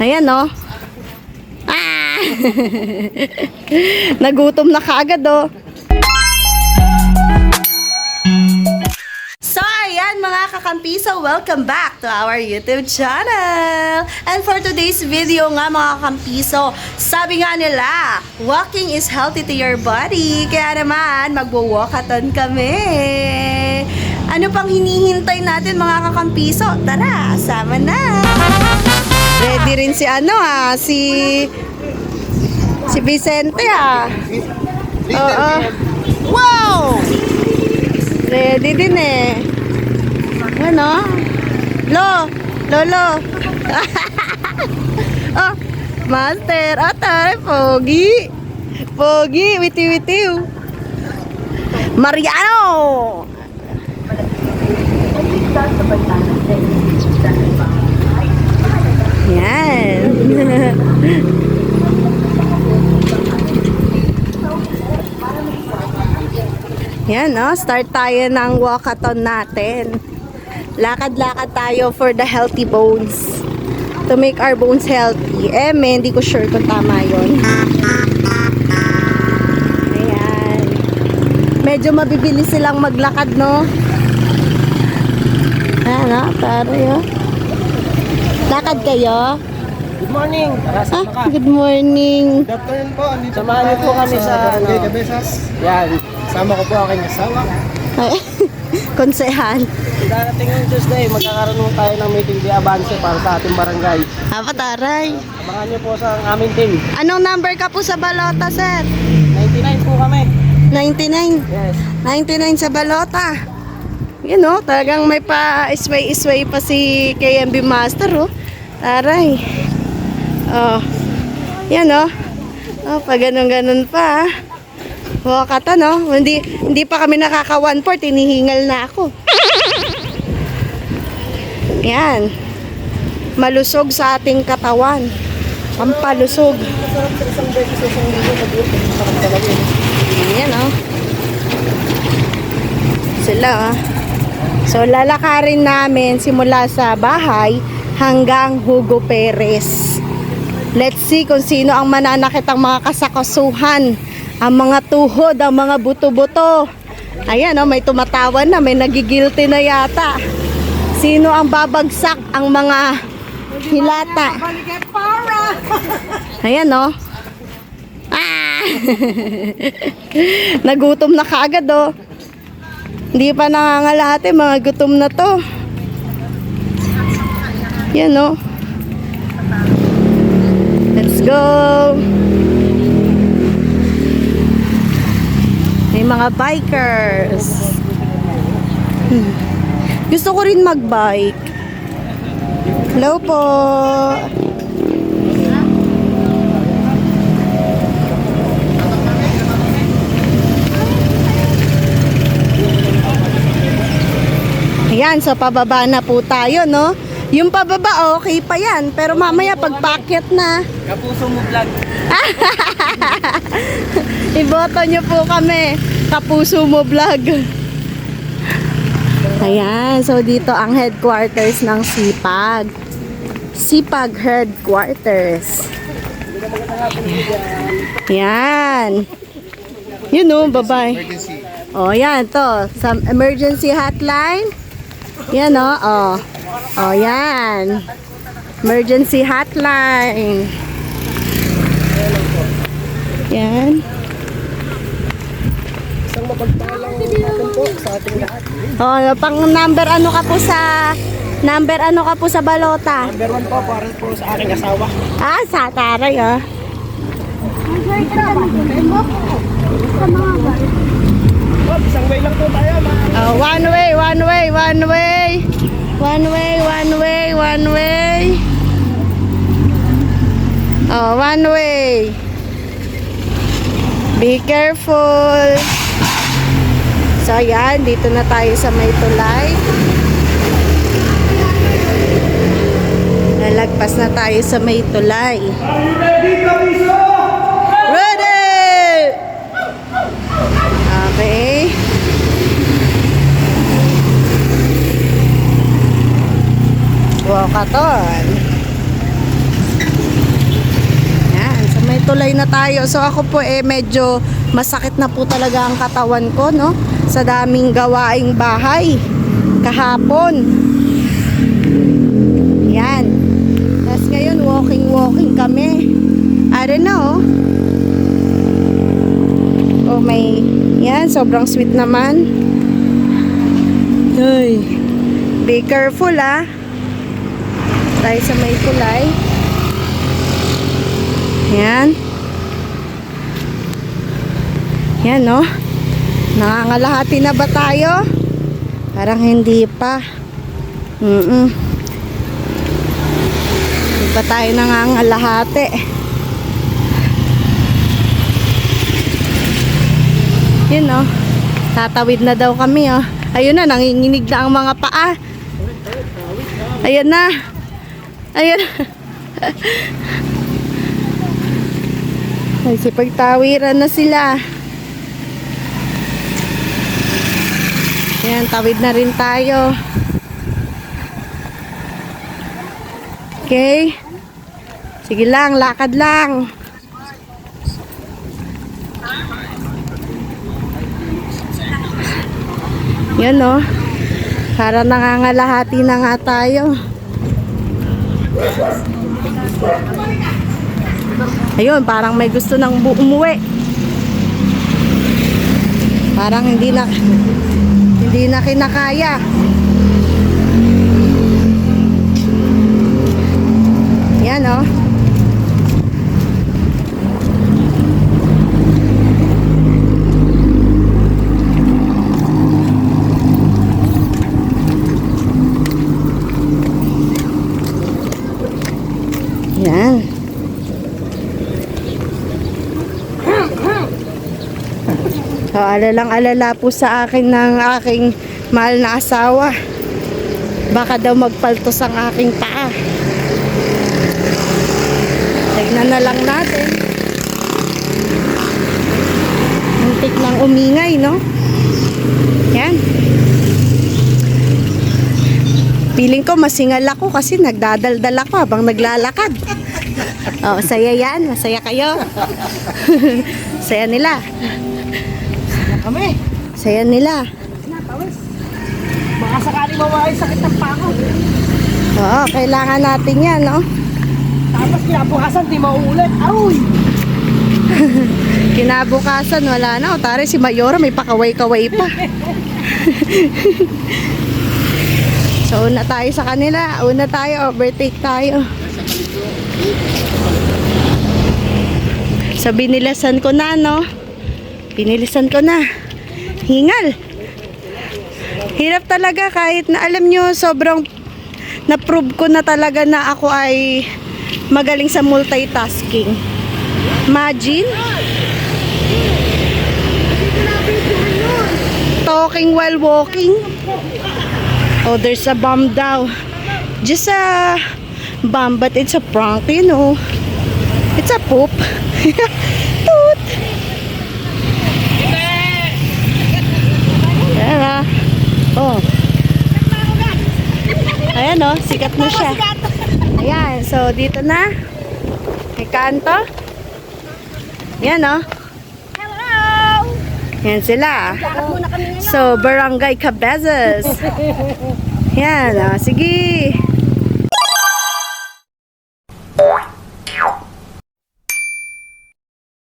Ayan, no? Ah! Nagutom na kaagad, oh. So, ayan mga kakampiso, welcome back to our YouTube channel. And for today's video nga mga kakampiso, sabi nga nila, walking is healthy to your body. Kaya naman, magwo-walkathon kami. Ano pang hinihintay natin mga kakampiso? Tara, sama na! Ready rin si si Vicente Oo. Wow! Ready din eh. Ano? Lolo. Oh, Master. Atay, Pogi. Witiw. Mariano. Yan. Yan, no? Start tayo ng walkathon natin. Lakad-lakad tayo for the healthy bones. To make our bones healthy. Hindi ko sure kung tama yun. Ayan. Medyo mabibilis silang maglakad, no? Ano? Tayo. Lakad kayo? Good morning! Good morning. Good afternoon po. Samahan niyo po kami sa Cabezas. Yan. Sama ko po aking asawa. Konsehal. Darating yung Tuesday, magkakaroon tayo ng meeting di Avance para sa ating barangay. Pataray. Samahan niyo po sa aming team. Anong number ka po sa balota, sir? 99 po kami. 99. Yes. 99 sa balota. Yun, oh, talagang may pa-isway pa si KMB Master, oh. Taray. Oh. Yan, oh. Oh, pa ganun pa, ah. Walkathon, no? Hindi pa kami nakaka 1/4, hinihingal na ako. Yan. Malusog sa ating katawan. Pampalusog. Yan, oh. Sila, ah. So, lalakarin namin simula sa bahay hanggang Hugo Perez. Let's see kung sino ang mananakit ang mga kasakasuhan. Ang mga tuhod, ang mga buto-buto. Ayan, oh, may tumatawa na, may nagigilty na yata. Sino ang babagsak ang mga hilata? Ayan, oh. Ah! Nagutom na kaagad, oh. Hindi pa nangangalahati, mga gutom na to. Yan, oh. Let's go. May mga bikers. Gusto ko rin mag-bike. Hello po. Ayan, so pababa na po tayo, no? Yung pababa, okay pa yan. Pero mamaya, pagpakyat na. Kapuso mo vlog. Iboto nyo po kami. Kapuso mo vlog. Ayan, so dito ang headquarters ng Sipag. Sipag headquarters. Ayan. Yun, oh, bye-bye. Oh, yan to. Some emergency hotline. Yan, oh. Oh, yan. Emergency hotline. Yan. Isang mapagpalang hapon po sa ating lahat. Oh, pang number ano ka po sa balota? Number 1 po para po sa aking asawa. Sa taray, oh. Isang way lang po tayo. Oh, one way. Oh, one way. Be careful. So, ayan. Dito na tayo sa may tulay. Lalagpas na tayo sa may tulay. Ready! Okay. Walkathon. tulay na tayo. So ako po medyo masakit na po talaga ang katawan ko, no? Sa daming gawaing bahay kahapon. Yan. Tapos ngayon walking kami. I don't know. Oh may, yan, sobrang sweet naman. Ay, be careful tayo sa may tulay. Yan. Yan, no? Nangangalahati na ba tayo? Parang hindi pa. Hindi pa tayo nangangalahati. Yun, no? Tatawid na daw kami, oh. Ayun na, nanginginig na ang mga paa. Ayun na. Ayun. Ay, sipagtawiran na sila. Ayan, tawid na rin tayo. Okay. Sige lang, lakad lang. Yan, no? Para nangangalahati na nga tayo. Ayun, parang may gusto nang umuwi. Parang hindi na kinakaya. Yan, oh. Yan. So, alalang-alala po sa akin ng aking mahal na asawa. Baka daw magpaltos ang aking paa. Tignan na lang natin. Muntik lang umingay, no? Yan. Feeling ko masingal ako kasi nagdadaldal ako habang naglalakad. Oh, saya yan. Masaya kayo. Saya nila. Kami. Saya nila. Natawis. Baka sakali mawawala sakit ng pako. Oo, kailangan natin yan, no? Tapos kinabukasan, di mauulit. Auy! Kinabukasan, wala na. O, tari, si Mayora may pakaway-kaway pa. So, una tayo sa kanila. Una tayo, overtake tayo. So, binilasan ko na, no? Binilisan ko na. Hingal. Hirap talaga kahit na alam nyo, sobrang na-prove ko na talaga na ako ay magaling sa multitasking. Imagine. Talking while walking. Oh, there's a bomb daw. Just a bomb, but it's a prank, you know. It's a poop. Toot. Ayan, oh. Ayan, oh, sikat na siya. Ayan, so dito na. May kanto. Ayan, oh. Ayan sila. So, Barangay Cabezas. Ayan, oh, sige.